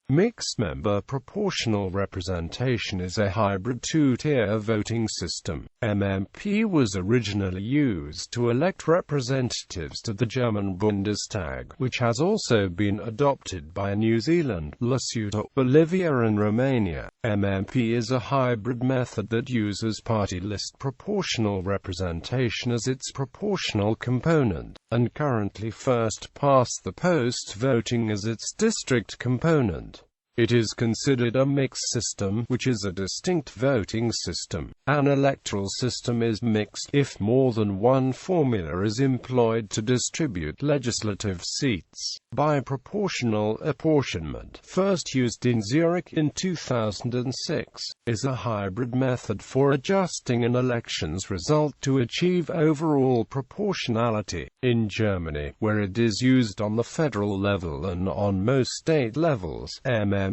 Mixed-member proportional representation is a hybrid two-tier voting system. MMP was originally used to elect representatives to the German Bundestag, which has also been adopted by New Zealand, Lesotho, Bolivia and Romania. MMP is a hybrid method that uses party list proportional representation as its proportional component, and currently first-past-the-post voting as its district component. It is considered a mixed system, which is a distinct voting system. An electoral system is mixed if more than one formula is employed to distribute legislative seats by proportional apportionment. First used in Zurich in 2006, is a hybrid method for adjusting an election's result to achieve overall proportionality. In Germany, where it is used on the federal level and on most state levels, MMP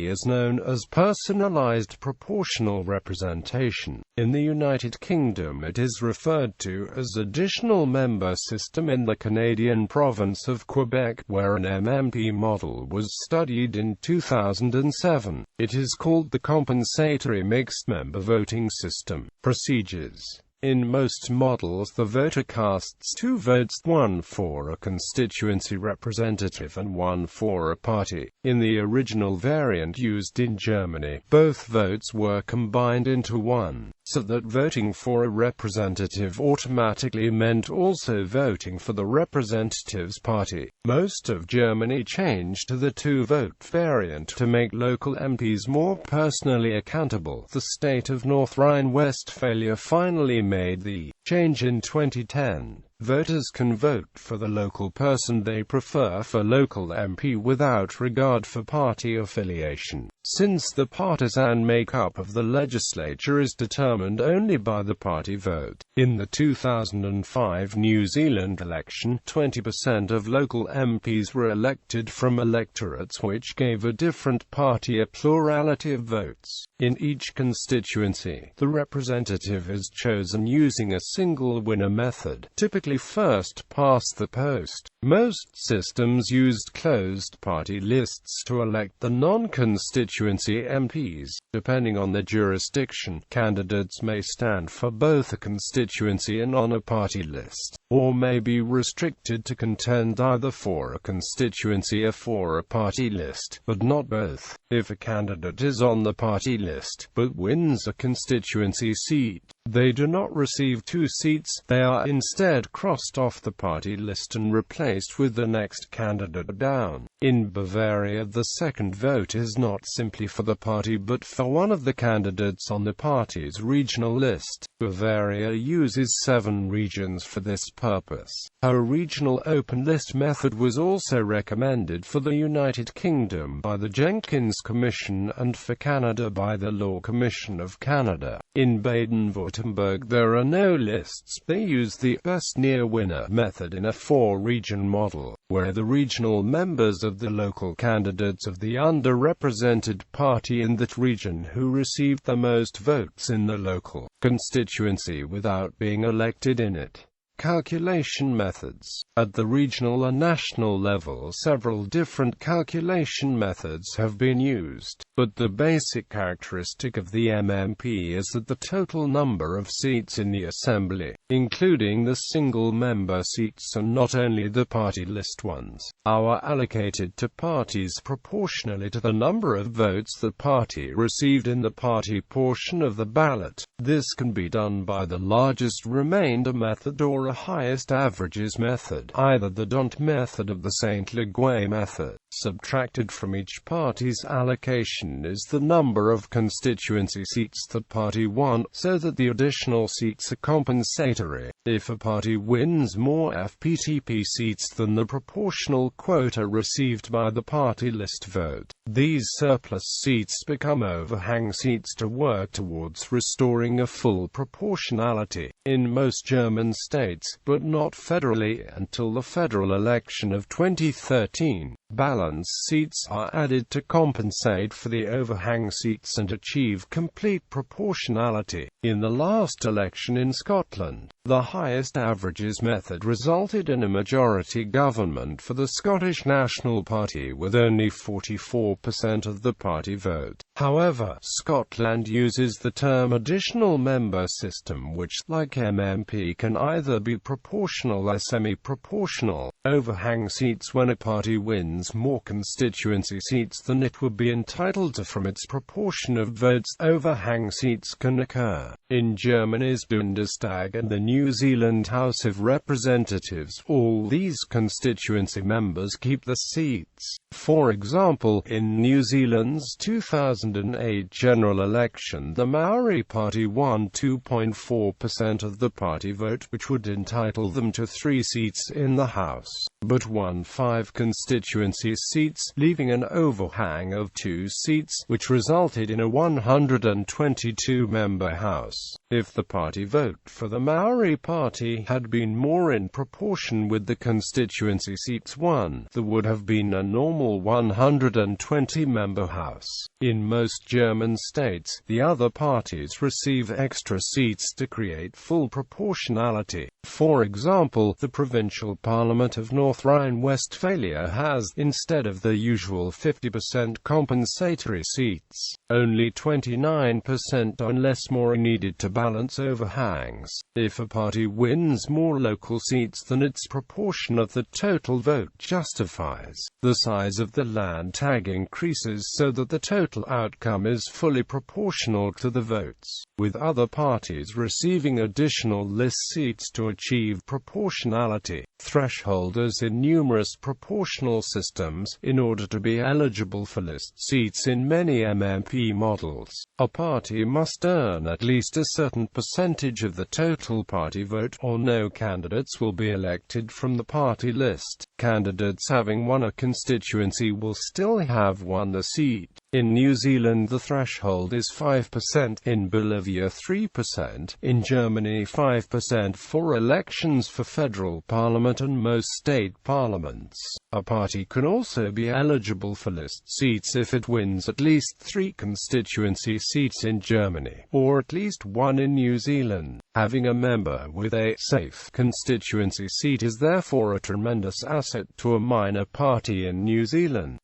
is known as personalized proportional representation. In the United Kingdom it is referred to as additional member system. In the Canadian province of Quebec, where an MMP model was studied in 2007, it is called the compensatory mixed-member voting system. Procedures. In most models the voter casts two votes, one for a constituency representative and one for a party. In the original variant used in Germany, both votes were combined into one, so that voting for a representative automatically meant also voting for the representative's party. Most of Germany changed to the two-vote variant to make local MPs more personally accountable. The state of North Rhine-Westphalia finally made the change in 2010. Voters can vote for the local person they prefer for local MP without regard for party affiliation, since the partisan makeup of the legislature is determined only by the party vote. In the 2005 New Zealand election, 20% of local MPs were elected from electorates which gave a different party a plurality of votes. In each constituency, the representative is chosen using a single winner method, typically first past the post. Most systems used closed party lists to elect the non-constituency MPs. Depending on the jurisdiction, candidates may stand for both a constituency and on a party list, or may be restricted to contend either for a constituency or for a party list, but not both. If a candidate is on the party list, but wins a constituency seat, they do not receive two seats, they are instead crossed off the party list and replaced with the next candidate down. In Bavaria the second vote is not simply for the party but for one of the candidates on the party's regional list. Bavaria uses 7 regions for this purpose. A regional open list method was also recommended for the United Kingdom by the Jenkins Commission and for Canada by the Law Commission of Canada. In Baden-Württemberg there are no lists. They use the best near winner method in a 4-region model, where the regional members of the local candidates of the underrepresented party in that region who received the most votes in the local constituency without being elected in it. Calculation methods. At the regional and national level several different calculation methods have been used, but the basic characteristic of the MMP is that the total number of seats in the assembly, including the single-member seats and not only the party list ones, are allocated to parties proportionally to the number of votes the party received in the party portion of the ballot. This can be done by the largest remainder method or a highest averages method, either the DONT method of the St. Leguay method. Subtracted from each party's allocation is the number of constituency seats the party won, so that the additional seats are compensatory. If a party wins more FPTP seats than the proportional quota received by the party list vote, these surplus seats become overhang seats to work towards restoring a full proportionality. In most German states, but not federally until the federal election of 2013, balance seats are added to compensate for the overhang seats and achieve complete proportionality. In the last election in Scotland, the highest averages method resulted in a majority government for the Scottish National Party with only 44% of the party vote. However, Scotland uses the term additional member system, which, like MMP, can either be proportional or semi-proportional. Overhang seats when a party wins more constituency seats than it would be entitled to from its proportion of votes. Overhang seats can occur in Germany's Bundestag and the New Zealand House of Representatives. All these constituency members keep the seats. For example, in New Zealand's 2008 general election, the Maori Party won 2.4% of the party vote, which would entitle them to 3 seats in the House, but won 5 constituency seats, leaving an overhang of 2 seats, which resulted in a 122-member House. If the party vote for the Maori Party had been more in proportion with the constituency seats won, there would have been a normal 120-member House. In most German states, the other parties receive extra seats to create full proportionality. For example, the provincial parliament of North Rhine-Westphalia has, instead of the usual 50% compensatory seats, only 29% unless more are needed to balance overhangs. If a party wins more local seats than its proportion of the total vote justifies, the size of the land tag increases so that the total outcome is fully proportional to the votes, with other parties receiving additional list seats to achieve proportionality. Thresholders in numerous proportional systems. In order to be eligible for list seats in many MMP models, a party must earn at least a certain percentage of the total party vote, or no candidates will be elected from the party list. Candidates having won a constituency will still have won the seat. In New Zealand the threshold is 5%, in Bolivia 3%, in Germany 5% for elections for federal parliament and most state parliaments. A party can also be eligible for list seats if it wins at least 3 constituency seats in Germany, or at least 1 in New Zealand. Having a member with a safe constituency seat is therefore a tremendous asset to a minor party in New Zealand.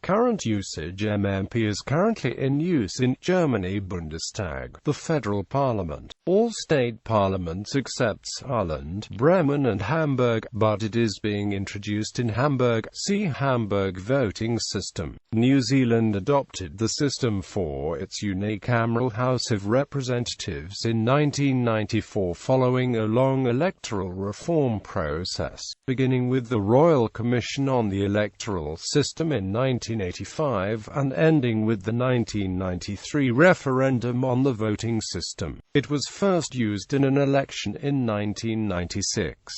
Current usage. MMP is currently in use in Germany Bundestag, the federal parliament, all state parliaments except Saarland, Bremen and Hamburg, but it is being introduced in Hamburg. See Hamburg voting system. New Zealand adopted the system for its unicameral House of Representatives in 1994 following a long electoral reform process, beginning with the Royal Commission on the Electoral System in 1985 and ending with the 1993 referendum on the voting system. It was first used in an election in 1996.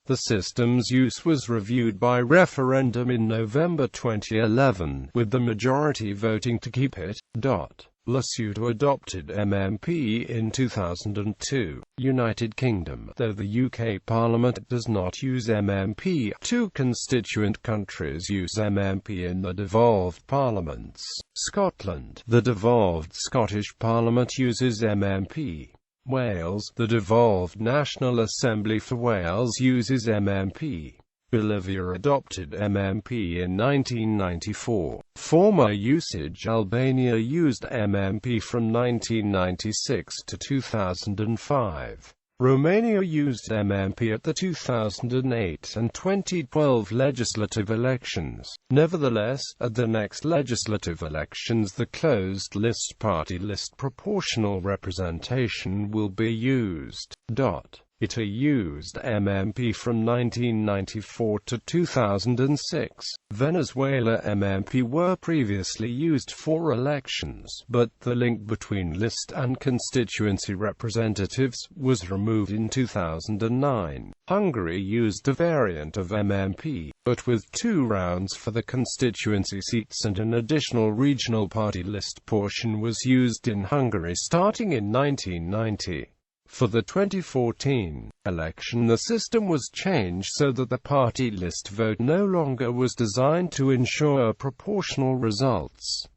The system's use was reviewed by referendum in November 2011, with the majority voting to keep it. Lesotho adopted MMP in 2002. United Kingdom. Though the UK Parliament does not use MMP, 2 constituent countries use MMP in the devolved parliaments. Scotland. The devolved Scottish Parliament uses MMP. Wales. The devolved National Assembly for Wales uses MMP. Bolivia adopted MMP in 1994. Former usage. Albania used MMP from 1996 to 2005. Romania used MMP at the 2008 and 2012 legislative elections. Nevertheless, at the next legislative elections the closed-list party list proportional representation will be used. It used MMP from 1994 to 2006. Venezuela MMP were previously used for elections, but the link between list and constituency representatives was removed in 2009. Hungary used a variant of MMP, but with 2 rounds for the constituency seats, and an additional regional party list portion was used in Hungary starting in 1990. For the 2014 election, the system was changed so that the party list vote no longer was designed to ensure proportional results.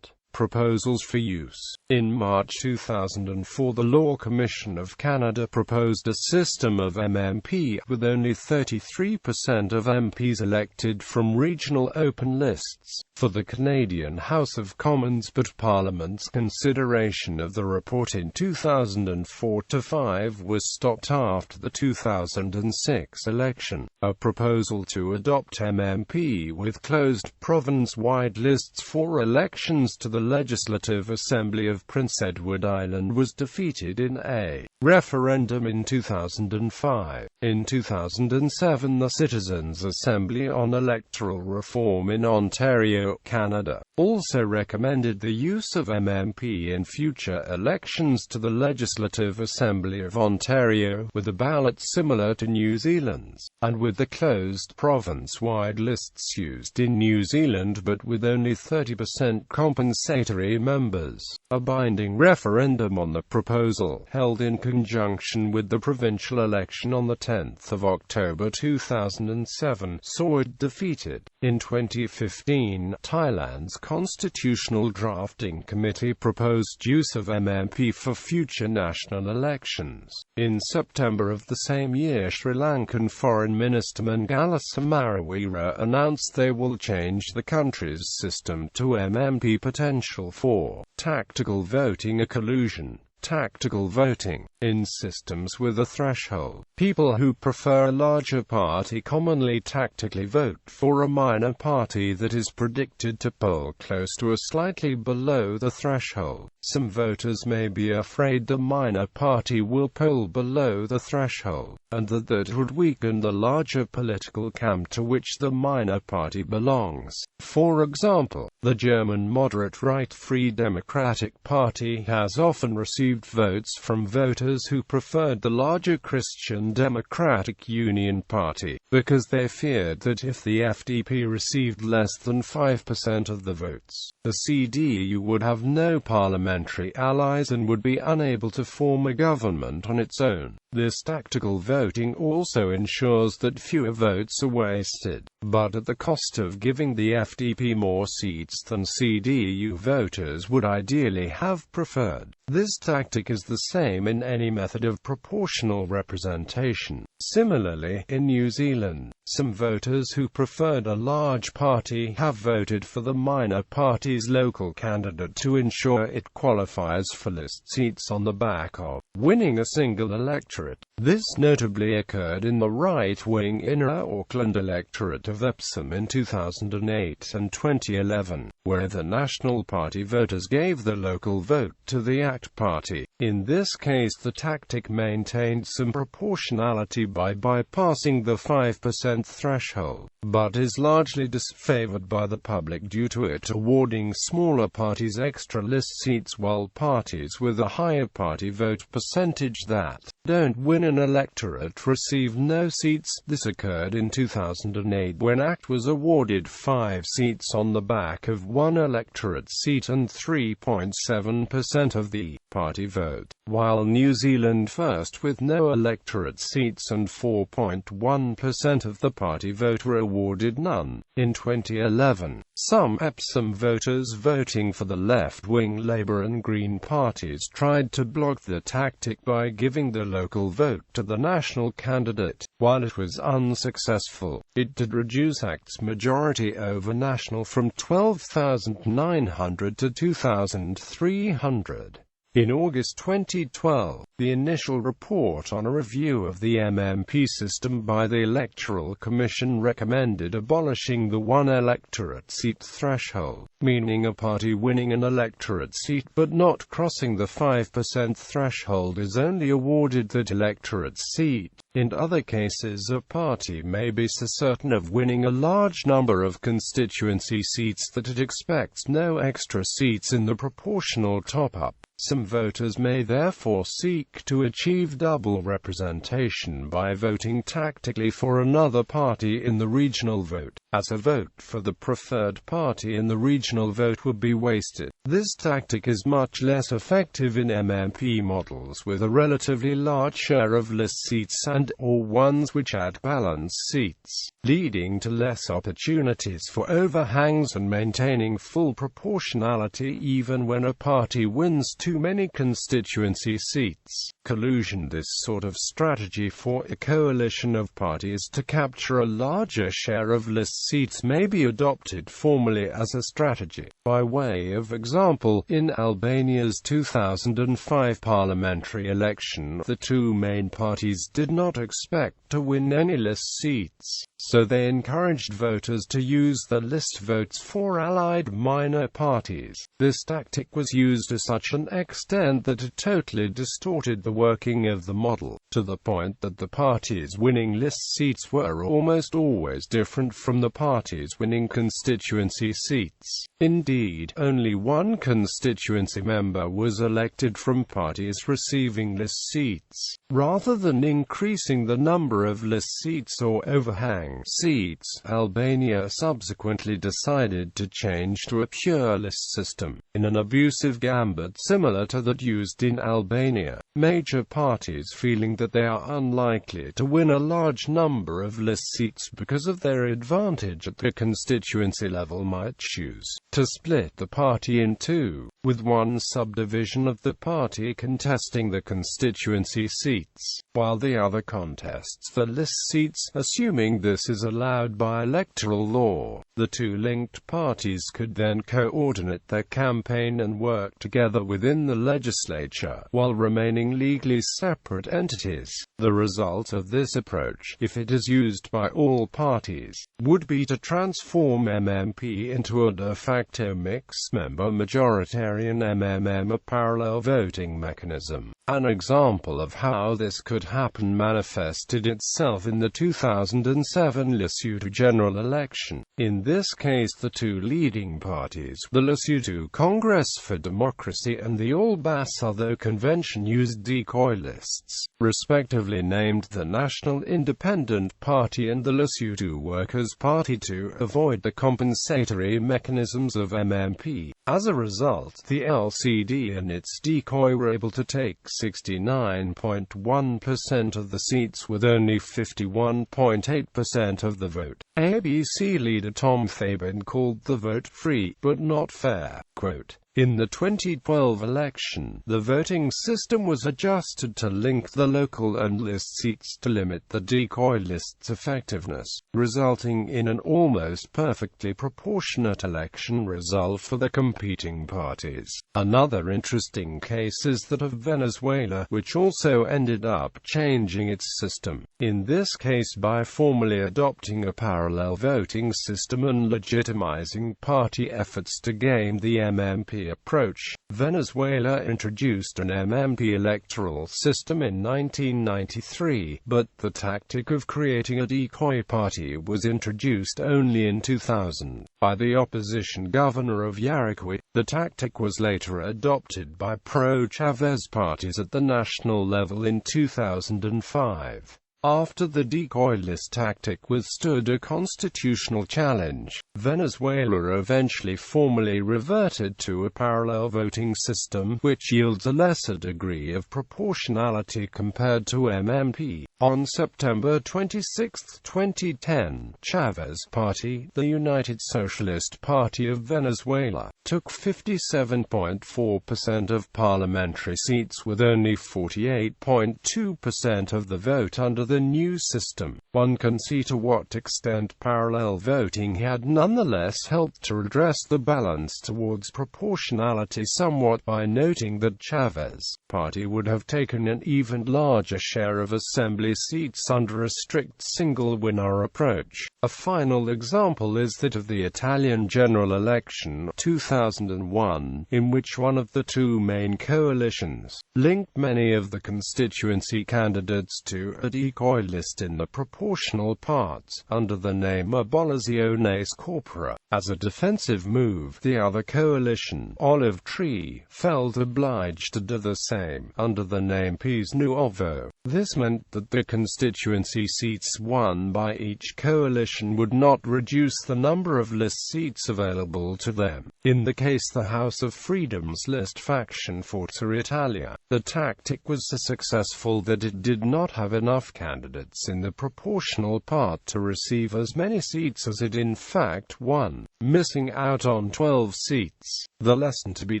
Proposals for use. In March 2004, the Law Commission of Canada proposed a system of MMP, with only 33% of MPs elected from regional open lists, for the Canadian House of Commons, but Parliament's consideration of the report in 2004-5 was stopped after the 2006 election. A proposal to adopt MMP with closed province-wide lists for elections to the Legislative Assembly of Prince Edward Island was defeated in a referendum in 2005. In 2007, the Citizens' Assembly on Electoral Reform in Ontario, Canada, also recommended the use of MMP in future elections to the Legislative Assembly of Ontario, with a ballot similar to New Zealand's, and with the closed province-wide lists used in New Zealand but with only 30% compensatory members. A binding referendum on the proposal, held in conjunction with the provincial election on the 10th of October 2007, saw it defeated. In 2015, Thailand's Constitutional Drafting Committee proposed use of MMP for future national elections. In September of the same year, Sri Lankan Foreign Minister Mangala Samarawira announced they will change the country's system to MMP potential for tactical voting. A collusion. Tactical voting. In systems with a threshold, people who prefer a larger party commonly tactically vote for a minor party that is predicted to poll close to or slightly below the threshold. Some voters may be afraid the minor party will poll below the threshold, and that would weaken the larger political camp to which the minor party belongs. For example, the German moderate right Free Democratic Party has often received votes from voters who preferred the larger Christian Democratic Union Party, because they feared that if the FDP received less than 5% of the votes, the CDU would have no parliamentary allies and would be unable to form a government on its own. This tactical voting also ensures that fewer votes are wasted, but at the cost of giving the FDP more seats than CDU voters would ideally have preferred. This tactic is the same in any method of proportional representation. Similarly, in New Zealand, some voters who preferred a large party have voted for the minor party's local candidate to ensure it qualifies for list seats on the back of winning a single electorate. This notably occurred in the right-wing inner Auckland electorate of Epsom in 2008 and 2011, where the National Party voters gave the local vote to the ACT Party. In this case, the tactic maintained some proportionality by bypassing the 5% threshold, but is largely disfavored by the public due to it awarding smaller parties extra list seats while parties with a higher party vote percentage that don't win an electorate receive no seats. This occurred in 2008 when ACT was awarded 5 seats on the back of 1 electorate seat and 3.7% of the party vote, while New Zealand First, with no electorate seats and 4.1% of the party vote, were awarded none. In 2011, some Epsom voters voting for the left-wing Labour and Green parties tried to block the tactic by giving the local vote to the national candidate. While it was unsuccessful, it did reduce ACT's majority over national from 12,900 to 2,300. In August 2012, the initial report on a review of the MMP system by the Electoral Commission recommended abolishing the 1 electorate seat threshold, meaning a party winning an electorate seat but not crossing the 5% threshold is only awarded that electorate seat. In other cases, a party may be so certain of winning a large number of constituency seats that it expects no extra seats in the proportional top-up. Some voters may therefore seek to achieve double representation by voting tactically for another party in the regional vote, as a vote for the preferred party in the regional vote would be wasted. This tactic is much less effective in MMP models with a relatively large share of list seats and/or ones which add balanced seats, leading to less opportunities for overhangs and maintaining full proportionality even when a party wins too many constituency seats. Collusion. This sort of strategy for a coalition of parties to capture a larger share of list seats may be adopted formally as a strategy. By way of example, in Albania's 2005 parliamentary election, the two main parties did not expect to win any list seats, so they encouraged voters to use the list votes for allied minor parties. This tactic was used to such an extent that it totally distorted the working of the model, to the point that the parties winning list seats were almost always different from the parties winning constituency seats. Indeed, only one constituency member was elected from parties receiving list seats. Rather than increasing the number of list seats or overhang seats, Albania subsequently decided to change to a pure list system, in an abusive gambit similar to that used in Albania. Major parties, feeling that they are unlikely to win a large number of list seats because of their advantage at the constituency level, might choose to split the party in two, with one subdivision of the party contesting the constituency seats, while the other contests the list seats. Assuming this is allowed by electoral law, the two linked parties could then coordinate their campaign and work together within the legislature, while remaining legally separate entities. The result of this approach, if it is used by all parties, would be to transform MMP into a de facto mixed-member majoritarian MMM, a parallel voting mechanism. An example of how this could happen manifested itself in the 2007 Lesotho general election. In this case, the two leading parties, the Lesotho Congress for Democracy and the All Basotho Convention, used decoy lists, respectively named the National Independent Party and the Lesotho Workers' Party, to avoid the compensatory mechanisms of MMP. As a result, the LCD and its decoy were able to take 69.1% of the seats with only 51.8% of the vote. ABC leader Tom Thabin called the vote free, but not fair. Quote, "In the 2012 election, the voting system was adjusted to link the local and list seats to limit the decoy list's effectiveness, resulting in an almost perfectly proportionate election result for the competing parties." Another interesting case is that of Venezuela, which also ended up changing its system, in this case by formally adopting a parallel voting system and legitimizing party efforts to game the MMP approach. Venezuela introduced an MMP electoral system in 1993, but the tactic of creating a decoy party was introduced only in 2000 by the opposition governor of Yaracuy. The tactic was later adopted by pro-Chavez parties at the national level in 2005. After the decoy list tactic withstood a constitutional challenge, Venezuela eventually formally reverted to a parallel voting system, which yields a lesser degree of proportionality compared to MMP. On September 26, 2010, Chavez's party, the United Socialist Party of Venezuela, took 57.4% of parliamentary seats with only 48.2% of the vote under the new system. One can see to what extent parallel voting had nonetheless helped to redress the balance towards proportionality somewhat, by noting that Chavez's party would have taken an even larger share of assembly seats under a strict single-winner approach. A final example is that of the Italian general election 2000. 2001, in which one of the two main coalitions linked many of the constituency candidates to a decoy list in the proportional parts, under the name Abolitiones Corpora. As a defensive move, the other coalition, Olive Tree, felt obliged to do the same, under the name Pes Nuovo. This meant that the constituency seats won by each coalition would not reduce the number of list seats available to them. In the case the House of Freedom's list faction Forza Italia, the tactic was so successful that it did not have enough candidates in the proportional part to receive as many seats as it in fact won, missing out on 12 seats. The lesson to be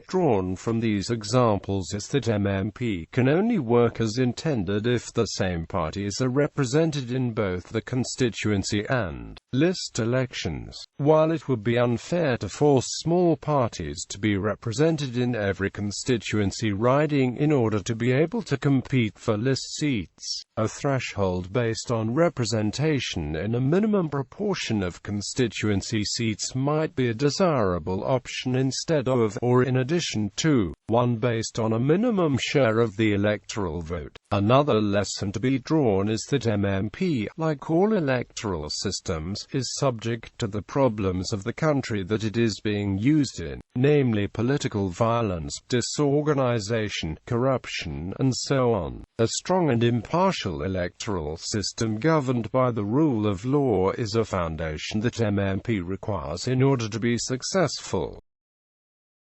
drawn from these examples is that MMP can only work as intended if the same parties are represented in both the constituency and list elections. While it would be unfair to force small parties to be represented in every constituency riding in order to be able to compete for list seats, a threshold based on representation in a minimum proportion of constituency seats might be a desirable option instead of, or in addition to, one based on a minimum share of the electoral vote. Another lesson to be drawn is that MMP, like all electoral systems, is subject to the problems of the country that it is being used in, namely political violence, disorganization, corruption, and so on. A strong and impartial electoral system governed by the rule of law is a foundation that MMP requires in order to be successful.